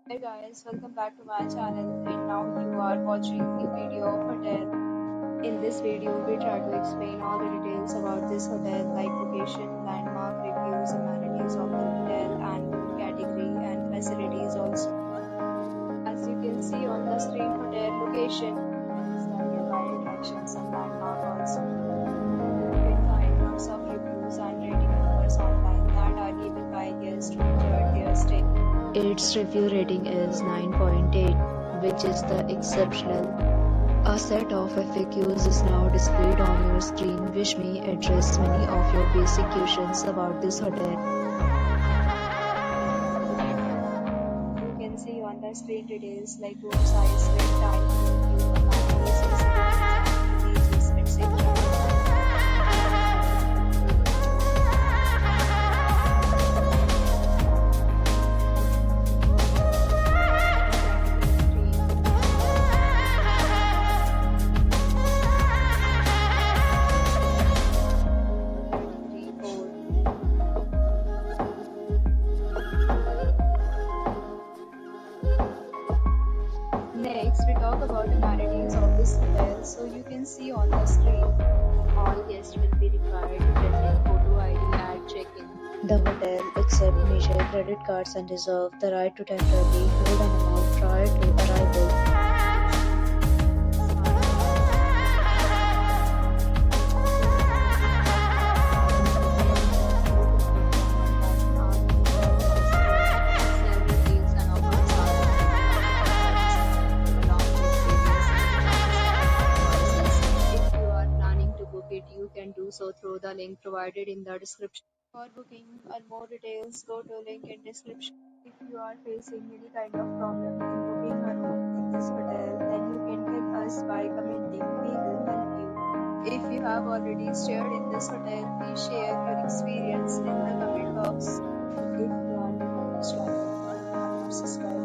Hey guys, welcome back to my channel and now you are watching the video of hotel. In this video, we try to explain all the details about this hotel like location, landmark, reviews, amenities of the hotel and room category and facilities also. As you can see on the screen, hotel location is nearby attractions and landmark also. You can find lots of reviews and rating numbers online that are given by guests to enjoy their stay. Its review rating is 9.8, which is the exceptional. A set of FAQs is now displayed on your screen which may address many of your basic questions about this hotel. You can see on the screen details like room size, bed time, view, amenities, facilities, etc. Next, we talk about amenities of this hotel. So you can see on the screen, all guests will be required to present photo ID at check-in. The hotel accepts major credit cards and reserves the right to temporarily hold an amount prior to arrival. You can do so through the link provided in the description. For booking or more details, go to link in description. If you are facing any kind of problem in booking a room in this hotel, then you can tell us by commenting. We will help you. If you have already stayed in this hotel, please share your experience in the comment box. If you are new on this channel or you are not subscribed